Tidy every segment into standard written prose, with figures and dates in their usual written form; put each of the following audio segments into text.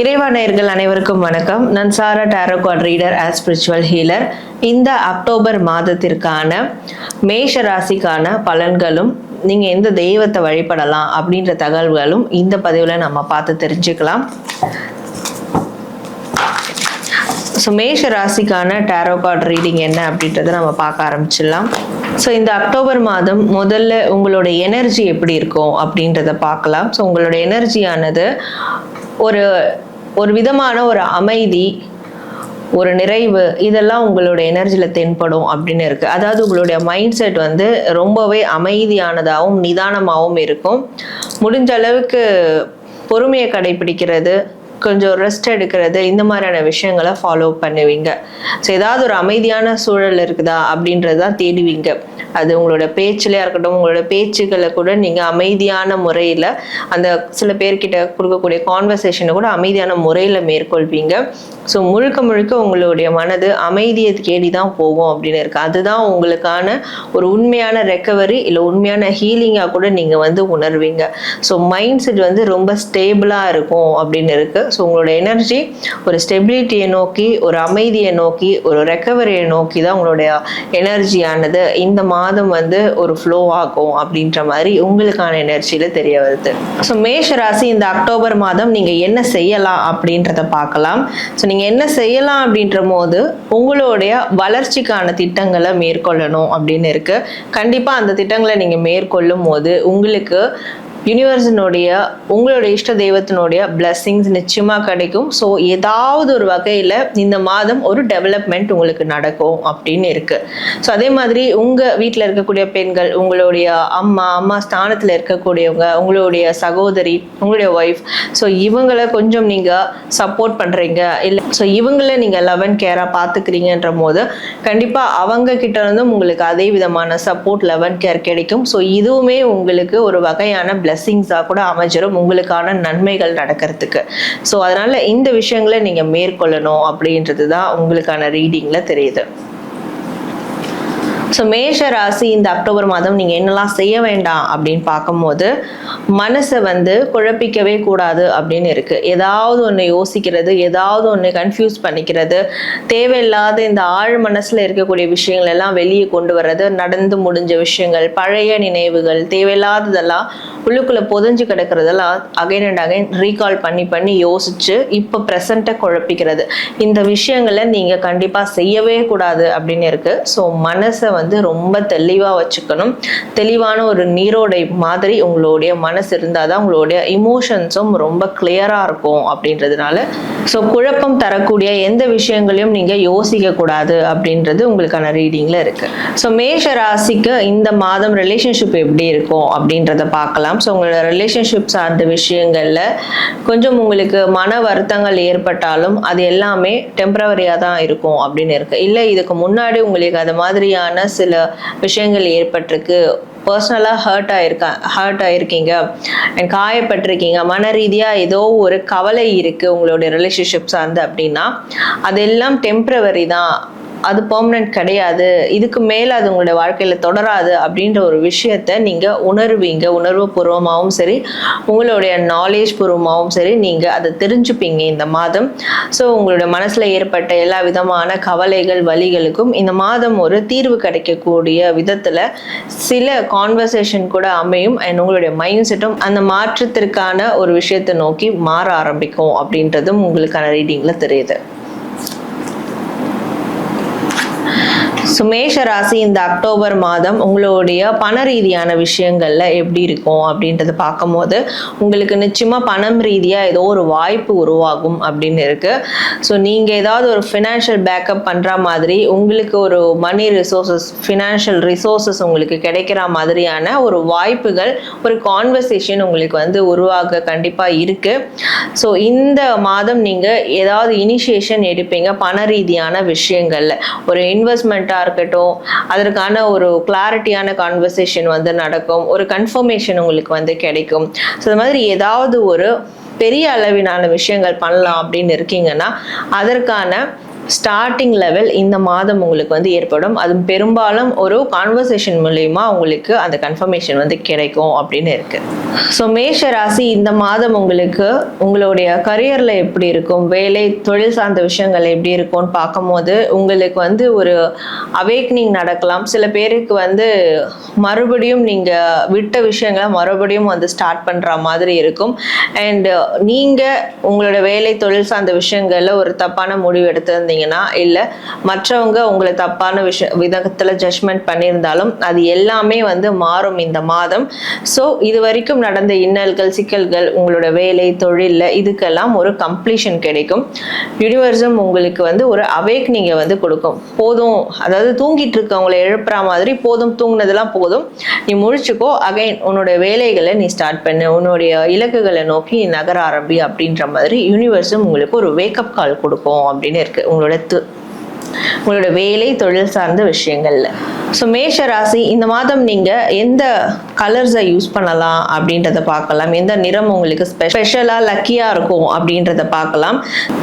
இறைவா நேயர்கள் அனைவருக்கும் வணக்கம். நான் சாரா tarot card reader and spiritual healer. இந்த அக்டோபர் மாதத்திற்கான மேஷ ராசிக்கான பலன்களும் நீங்க எந்த தெய்வத்தை வழிபடலாம் அப்படின்ற தகவல்களும் இந்த பதிவுல நம்ம பார்த்து தெரிஞ்சுக்கலாம். ஸோ மேஷ ராசிக்கான டாரோ கார்ட் ரீடிங் என்ன அப்படின்றத நம்ம பார்க்க ஆரம்பிச்சிடலாம். ஸோ இந்த அக்டோபர் மாதம் முதல்ல உங்களோட எனர்ஜி எப்படி இருக்கும் அப்படின்றத பார்க்கலாம். ஸோ உங்களோட எனர்ஜியானது ஒரு விதமான ஒரு அமைதி, ஒரு நிறைவு, இதெல்லாம் உங்களோட எனர்ஜியில் தென்படும் அப்படின்னு இருக்கு. அதாவது உங்களுடைய மைண்ட் செட் வந்து ரொம்பவே அமைதியானதாகவும் நிதானமாகவும் இருக்கும். முடிஞ்ச அளவுக்கு பொறுமையை கடைபிடிக்கிறது, கொஞ்சம் ரெஸ்ட் எடுக்கிறது, இந்த மாதிரியான விஷயங்களை ஃபாலோ பண்ணுவீங்க. ஸோ ஏதாவது ஒரு அமைதியான சூழல் இருக்குதா அப்படின்றதான் தேடுவீங்க. அது உங்களோட பேச்சுலையா இருக்கட்டும், உங்களோட பேச்சுக்களை கூட நீங்கள் அமைதியான முறையில் அந்த சில பேர்கிட்ட கொடுக்கக்கூடிய கான்வர்சேஷனை கூட அமைதியான முறையில் மேற்கொள்வீங்க. ஸோ முழுக்க முழுக்க உங்களுடைய மனது அமைதியை தேடி தான் போகும் அப்படின்னு இருக்கு. அதுதான் உங்களுக்கான ஒரு உண்மையான ரெக்கவரி, இல்லை உண்மையான ஹீலிங்காக கூட நீங்கள் வந்து உணர்வீங்க. ஸோ மைண்ட் செட் வந்து ரொம்ப ஸ்டேபிளாக இருக்கும் அப்படின்னு இருக்கு. ஸோ உங்களோட எனர்ஜி ஒரு ஸ்டெபிலிட்டியை நோக்கி, ஒரு அமைதியை நோக்கி, ஒரு ரெக்கவரியை நோக்கி தான் உங்களுடைய எனர்ஜியானது இந்த மாதம் வந்து ஒரு ஃப்ளோ ஆகும் அப்படின்ற மாதிரி உங்களுக்கான எனர்ஜியில தெரிய வருது. ஸோ மேஷ ராசி இந்த அக்டோபர் மாதம் நீங்க என்ன செய்யலாம் அப்படின்றத பார்க்கலாம். ஸோ நீங்க என்ன செய்யலாம் அப்படின்ற போது உங்களுடைய வளர்ச்சிக்கான திட்டங்களை மேற்கொள்ளணும் அப்படின்னு இருக்கு. கண்டிப்பா அந்த திட்டங்களை நீங்க மேற்கொள்ளும் போது உங்களுக்கு யூனிவர்ஸினுடைய உங்களுடைய இஷ்ட தெய்வத்தினுடைய பிளெஸ்ஸிங்ஸ் நிச்சயமாக கிடைக்கும். ஸோ ஏதாவது ஒரு வகையில் இந்த மாதம் ஒரு டெவலப்மெண்ட் உங்களுக்கு நடக்கும் அப்படின்னு இருக்கு. ஸோ அதே மாதிரி உங்கள் வீட்டில் இருக்கக்கூடிய பெண்கள், உங்களுடைய அம்மா ஸ்தானத்தில் இருக்கக்கூடியவங்க, உங்களுடைய சகோதரி, உங்களுடைய ஒய்ஃப், ஸோ இவங்களை கொஞ்சம் நீங்கள் சப்போர்ட் பண்ணுறீங்க, இல்லை ஸோ இவங்கள நீங்கள் லவ் அண்ட் கேராக பார்த்துக்கிறீங்கன்ற போது கண்டிப்பாக அவங்க கிட்ட இருந்தும் உங்களுக்கு அதே விதமான சப்போர்ட், லவ் அண்ட் கேர் கிடைக்கும். ஸோ இதுவுமே உங்களுக்கு ஒரு வகையான பிளெஸிங்ஸாக கூட அமைஞ்சிடும் உங்களுக்கான நன்மைகள் நடக்கிறதுக்கு. ஸோ அதனால இந்த விஷயங்களை நீங்க மேற்கொள்ளணும் அப்படின்றது தான் உங்களுக்கான ரீடிங்ல தெரியுது. ஸோ மேஷ ராசி இந்த அக்டோபர் மாதம் நீங்கள் என்னெல்லாம் செய்ய வேண்டாம் அப்படின்னு பார்க்கும்போது மனசை வந்து குழப்பிக்கவே கூடாது அப்படின்னு இருக்கு. ஏதாவது ஒன்று யோசிக்கிறது, ஏதாவது ஒன்று கன்ஃபியூஸ் பண்ணிக்கிறது, தேவையில்லாத இந்த ஆழ் மனசில் இருக்கக்கூடிய விஷயங்கள் எல்லாம் வெளியே கொண்டு வர்றது, நடந்து முடிஞ்ச விஷயங்கள், பழைய நினைவுகள், தேவையில்லாததெல்லாம் உள்ளுக்குள்ளே பொதிஞ்சு கிடக்கிறதெல்லாம் அகைன் அண்ட் அகைன் ரீகால் பண்ணி யோசிச்சு இப்போ ப்ரெசண்ட்டை குழப்பிக்கிறது, இந்த விஷயங்களை நீங்கள் கண்டிப்பாக செய்யவே கூடாது அப்படின்னு இருக்கு. ஸோ மனசை வந்து ரொம்ப தெளிவாக வச்சுக்கணும். தெளிவான ஒரு நீரோடை மாதிரி உங்களுடைய மனசு இருந்தால் தான் உங்களுடைய இமோஷன்ஸும் ரொம்ப கிளியராக இருக்கும் அப்படின்றதுனால ஸோ குழப்பம் தரக்கூடிய எந்த விஷயங்களையும் நீங்கள் யோசிக்க கூடாது அப்படின்றது உங்களுக்கான ரீடிங்கில் இருக்கு. ஸோ மேஷ ராசிக்கு இந்த மாதம் ரிலேஷன்ஷிப் எப்படி இருக்கும் அப்படின்றத பார்க்கலாம். ஸோ உங்களோட ரிலேஷன்ஷிப் சார்ந்த விஷயங்களில் கொஞ்சம் உங்களுக்கு மன வருத்தங்கள் ஏற்பட்டாலும் அது எல்லாமே டெம்பரவரியாக தான் இருக்கும் அப்படின்னு இருக்கு. இல்லை இதுக்கு முன்னாடி உங்களுக்கு அது மாதிரியான சில விஷயங்கள் ஏற்பட்டிருக்கு, பர்சனலாக ஹர்ட் ஆயிருக்கீங்க அண்ட் காயப்பட்டிருக்கீங்க, மன ரீதியாக ஏதோ ஒரு கவலை இருக்குது உங்களுடைய ரிலேஷன்ஷிப் சார்ந்து அப்படின்னா அதெல்லாம் டெம்பரவரி தான், அது பெர்மனன்ட் கிடையாது, இதுக்கு மேலே அது உங்களுடைய வாழ்க்கையில் தொடராது அப்படின்ற ஒரு விஷயத்த நீங்கள் உணர்வீங்க. உணர்வு பூர்வமாகவும் சரி, உங்களுடைய நாலேஜ் பூர்வமாகவும் சரி, நீங்கள் அதை தெரிஞ்சுப்பீங்க இந்த மாதம். ஸோ உங்களுடைய மனசில் ஏற்பட்ட எல்லா விதமான கவலைகள், வலிகளுக்கும் இந்த மாதம் ஒரு தீர்வு கிடைக்கக்கூடிய விதத்தில் சில கான்வர்சேஷன் கூட அமையும். அண்ட் உங்களுடைய மைண்ட் செட்டும் அந்த மாற்றத்திற்கான ஒரு விஷயத்தை நோக்கி மாற ஆரம்பிக்கும் அப்படின்றதும் உங்களுக்கான ரீடிங்கில் தெரியுது. மேஷ ராசி இந்த அக்டோபர் மாதம் உங்களுடைய பண ரீதியான விஷயங்கள்ல எப்படி இருக்கும் அப்படின்றத பார்க்கும்போது உங்களுக்கு நிச்சயமா பணம் ரீதியா ஏதோ ஒரு வாய்ப்பு உருவாகும் அப்படின்னு இருக்கு. ஸோ நீங்க ஏதாவது ஒரு ஃபினான்ஷியல் பேக்கப் பண்ற மாதிரி உங்களுக்கு ஒரு மணி ரிசோர்சஸ், ஃபினான்ஷியல் ரிசோர்சஸ் உங்களுக்கு கிடைக்கிற மாதிரியான ஒரு வாய்ப்புகள், ஒரு கான்வர்சேஷன் உங்களுக்கு வந்து உருவாக கண்டிப்பா இருக்கு. ஸோ இந்த மாதம் நீங்க ஏதாவது இனிஷியேஷன் எடுப்பீங்க பண ரீதியான விஷயங்கள்ல. ஒரு இன்வெஸ்ட்மெண்ட்டா இருக்கட்டும், அதற்கான ஒரு கிளாரிட்டியான கான்வர்சேஷன் வந்து நடக்கும், ஒரு கன்ஃபர்மேஷன் உங்களுக்கு வந்து கிடைக்கும். ஸோ இந்த மாதிரி ஏதாவது ஒரு பெரிய அளவிலான விஷயங்கள் பண்ணலாம் அப்படின்னு இருக்கீங்கன்னா அதற்கான ஸ்டார்டிங் லெவல் இந்த மாதம் உங்களுக்கு வந்து ஏற்படும். அது பெரும்பாலும் ஒரு கான்வர்சேஷன் மூலயமா உங்களுக்கு அந்த கன்ஃபர்மேஷன் வந்து கிடைக்கும் அப்படின்னு இருக்கு. ஸோ மேஷ ராசி இந்த மாதம் உங்களுக்கு உங்களுடைய கரியர்ல எப்படி இருக்கும், வேலை தொழில் சார்ந்த விஷயங்கள் எப்படி இருக்கும்னு பார்க்கும்போது உங்களுக்கு வந்து ஒரு அவேக்னிங் நடக்கலாம். சில பேருக்கு வந்து மறுபடியும் நீங்க விட்ட விஷயங்களை மறுபடியும் வந்து ஸ்டார்ட் பண்ற மாதிரி இருக்கும். அண்ட் நீங்க உங்களோட வேலை தொழில் சார்ந்த விஷயங்கள்ல ஒரு தப்பான முடிவு எடுத்திருந்தீங்கன்னா, இல்லை மற்றவங்க உங்களை தப்பான விதத்துல ஜட்ஜ்மெண்ட் பண்ணியிருந்தாலும் அது எல்லாமே வந்து மாறும் இந்த மாதம். ஸோ இது வரைக்கும் நடந்த இன்னல்கள் சிக்கல்கள் உங்களோட வேலை தொழில்ல இதுக்கெல்லாம் ஒரு கம்ப்ளீஷன் கிடைக்கும். யூனிவர்ஸும் உங்களுக்கு வந்து ஒரு அவேக்னிங்கை வந்து கொடுக்கும். போதும், அதாவது தூங்கிட்டு இருக்கவங்களை எழுப்புற மாதிரி, போதும் தூங்கினதெல்லாம் போதும், நீ முழிச்சுக்கோ, அகைன் உன்னோட வேலைகளை நீ ஸ்டார்ட் பண்ணு, உன்னுடைய இலக்குகளை நோக்கி நகர ஆரம்பி அப்படின்ற மாதிரி யூனிவர்ஸும் உங்களுக்கு ஒரு வேக்கப் கால் கொடுக்கும் அப்படின்னு இருக்கு உங்களோட வேலை தொழில் சார்ந்த விஷயங்கள்ல. ஸோ மேஷ ராசி இந்த மாதம் நீங்க எந்த கலர்ஸை யூஸ் பண்ணலாம் அப்படின்றத பார்க்கலாம். எந்த நிறம் உங்களுக்கு ஸ்பெஷலாக லக்கியாக இருக்கும் அப்படின்றத பார்க்கலாம்.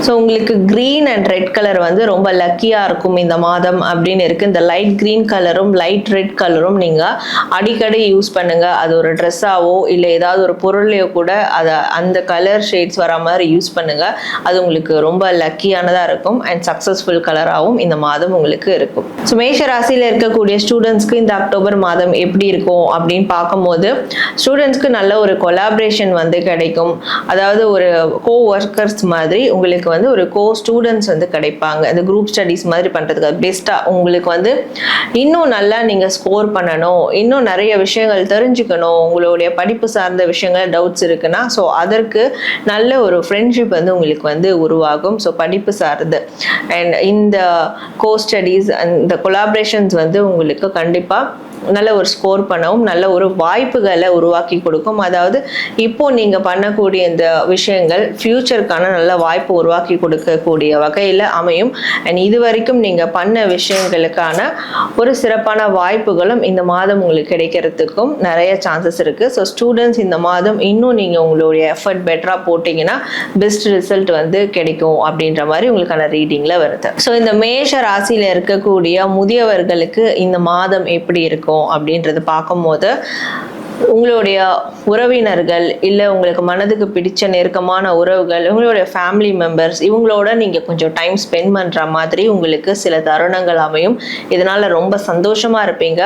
ஸோ உங்களுக்கு க்ரீன் அண்ட் ரெட் கலர் வந்து ரொம்ப லக்கியாக இருக்கும் இந்த மாதம் அப்படின்னு இருக்கு. இந்த லைட் க்ரீன் கலரும் லைட் ரெட் கலரும் நீங்கள் அடிக்கடி யூஸ் பண்ணுங்க. அது ஒரு ட்ரெஸ்ஸாவோ இல்லை ஏதாவது ஒரு பொருளையோ கூட அதை அந்த கலர் ஷேட்ஸ் வர மாதிரி யூஸ் பண்ணுங்க. அது உங்களுக்கு ரொம்ப லக்கியானதாக இருக்கும் அண்ட் சக்ஸஸ்ஃபுல் கலராகவும் இந்த மாதம் உங்களுக்கு இருக்கும். ஸோ மேஷ ராசியில் இருக்கக்கூடிய ஸ்டூடெண்ட்ஸ்க்கு இந்த அக்டோபர் மாதம் எப்படி இருக்கும் அப்படின்னு பார்க்கும்போது ஸ்டூடெண்ட்ஸ்க்கு நல்ல ஒரு கொலாபரேஷன் வந்து கிடைக்கும். அதாவது ஒரு கோ ஒர்க்கர்ஸ் மாதிரி உங்களுக்கு வந்து ஒரு கோ ஸ்டூடெண்ட்ஸ் வந்து கிடைப்பாங்க. இந்த குரூப் ஸ்டடீஸ் மாதிரி பண்ணுறதுக்கு பெஸ்ட்டாக உங்களுக்கு வந்து இன்னும் நல்லா நீங்கள் ஸ்கோர் பண்ணணும், இன்னும் நிறைய விஷயங்கள் தெரிஞ்சுக்கணும், உங்களுடைய படிப்பு சார்ந்த விஷயங்கள் டவுட்ஸ் இருக்குன்னா ஸோ அதற்கு நல்ல ஒரு ஃப்ரெண்ட்ஷிப் வந்து உங்களுக்கு வந்து உருவாகும். ஸோ படிப்பு சார்ந்து அண்ட் இந்த கோ ஸ்டடீஸ் அந்த கொலாபரேஷன்ஸ் வந்து உங்களுக்கு கண்டிப்பா நல்ல ஒரு ஸ்கோர் பண்ணவும் நல்ல ஒரு வாய்ப்புகளை உருவாக்கி கொடுக்கும். அதாவது இப்போ நீங்க பண்ணக்கூடிய இந்த விஷயங்கள் ஃபியூச்சருக்கான நல்ல வாய்ப்பு உருவாக்கி கொடுக்கக்கூடிய வகையில் அமையும். அண்ட் இது வரைக்கும் நீங்க பண்ண விஷயங்களுக்கான ஒரு சிறப்பான வாய்ப்புகளும் இந்த மாதம் உங்களுக்கு கிடைக்கிறதுக்கும் நிறைய சான்சஸ் இருக்கு. ஸோ ஸ்டூடெண்ட்ஸ் இந்த மாதம் இன்னும் நீங்க உங்களுடைய எஃபர்ட் பெட்டரா போட்டீங்கன்னா பெஸ்ட் ரிசல்ட் வந்து கிடைக்கும் அப்படின்ற மாதிரி உங்களுக்கான ரீடிங்ல வருது. ஸோ இந்த மேஷ ராசியில இருக்கக்கூடிய முதியவர்களுக்கு இந்த மாதம் எப்படி இருக்கும் அப்படின்றது பார்க்கும்போது உங்களுடைய உறவினர்கள் இல்லை உங்களுக்கு மனதுக்கு பிடிச்ச நெருக்கமான உறவுகள், உங்களுடைய ஃபேமிலி மெம்பர்ஸ், இவங்களோட நீங்கள் கொஞ்சம் டைம் ஸ்பெண்ட் பண்ணுற மாதிரி உங்களுக்கு சில தருணங்கள் அமையும். இதனால் ரொம்ப சந்தோஷமாக இருப்பீங்க.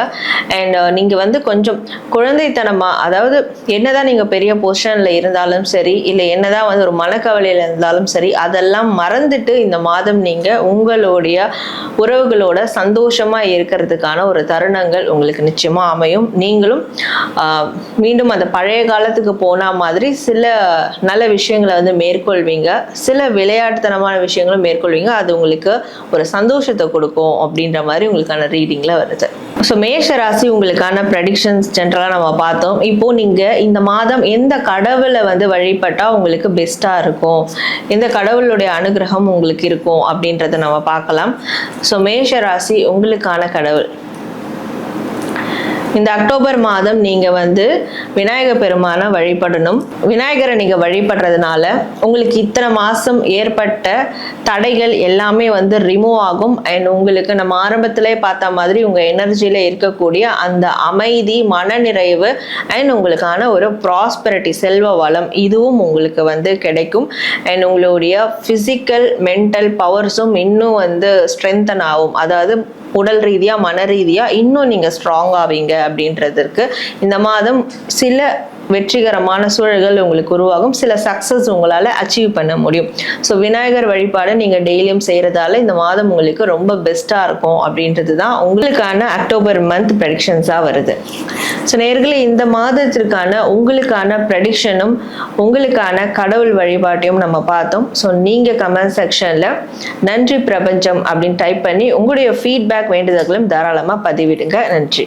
அண்ட் நீங்கள் வந்து கொஞ்சம் குழந்தைத்தனமாக, அதாவது என்னதான் நீங்கள் பெரிய பொசிஷனில் இருந்தாலும் சரி, இல்லை என்னதான் வந்து ஒரு மனக்கவலையில் இருந்தாலும் சரி, அதெல்லாம் மறந்துட்டு இந்த மாதம் நீங்கள் உங்களுடைய உறவுகளோட சந்தோஷமாக இருக்கிறதுக்கான ஒரு தருணங்கள் உங்களுக்கு நிச்சயமாக அமையும். நீங்களும் மீண்டும் அந்த பழைய காலத்துக்கு போன மாதிரி சில நல்ல விஷயங்களை வந்து மேற்கொள்வீங்க, சில விளையாட்டுத்தனமான விஷயங்களும் மேற்கொள்வீங்க. அது உங்களுக்கு ஒரு சந்தோஷத்தை கொடுக்கும் அப்படின்ற மாதிரி உங்களுக்கான ரீடிங்ல வருது. ஸோ மேஷ ராசி உங்களுக்கான ப்ரெடிக்ஷன்ஸ் ஜென்ரலாக நம்ம பார்த்தோம். இப்போ நீங்கள் இந்த மாதம் எந்த கடவுளை வந்து வழிபட்டால் உங்களுக்கு பெஸ்ட்டாக இருக்கும், எந்த கடவுளுடைய அனுகிரகம் உங்களுக்கு இருக்கும் அப்படின்றத நம்ம பார்க்கலாம். ஸோ மேஷ ராசி உங்களுக்கான கடவுள் இந்த அக்டோபர் மாதம் நீங்க வந்து விநாயக பெருமானை வழிபடணும். விநாயகரை நீங்க வழிபடுறதுனால உங்களுக்கு இத்தனை மாசம் ஏற்பட்ட தடைகள் எல்லாமே வந்து ரிமூவ் ஆகும். அண்ட் உங்களுக்கு நம்ம ஆரம்பத்திலே பார்த்த மாதிரி உங்க எனர்ஜியில இருக்கக்கூடிய அந்த அமைதி, மனநிறைவு அண்ட் உங்களுக்கான ஒரு ப்ராஸ்பெரிட்டி, செல்வ வளம், இதுவும் உங்களுக்கு வந்து கிடைக்கும். அண்ட் உங்களுடைய பிசிக்கல் மென்டல் பவர்ஸும் இன்னும் வந்து ஸ்ட்ரென்தன் ஆகும். அதாவது உடல் ரீதியா மன ரீதியா இன்னும் நீங்க ஸ்ட்ராங் ஆவீங்க அப்படின்றதுக்கு இந்த மாதம் சில வெற்றிகரமான சூழல்கள் உங்களுக்கு உருவாகும். சில சக்சஸ் உங்களால அச்சீவ் பண்ண முடியும். ஸோ விநாயகர் வழிபாடு நீங்க டெய்லியும் செய்யறதால இந்த மாதம் உங்களுக்கு ரொம்ப பெஸ்டா இருக்கும் அப்படின்றது தான் உங்களுக்கான அக்டோபர் மந்த் ப்ரெடிக்ஷன்ஸா வருது. ஸோ நேயர்களே, இந்த மாதத்திற்கான உங்களுக்கான ப்ரெடிக்ஷனும் உங்களுக்கான கடவுள் வழிபாட்டையும் நம்ம பார்த்தோம். ஸோ நீங்க கமெண்ட் செக்ஷன்ல நன்றி பிரபஞ்சம் அப்படின்னு டைப் பண்ணி உங்களுடைய ஃபீட்பேக் வேண்டுதல்களும் தாராளமா பதிவிடுங்க. நன்றி.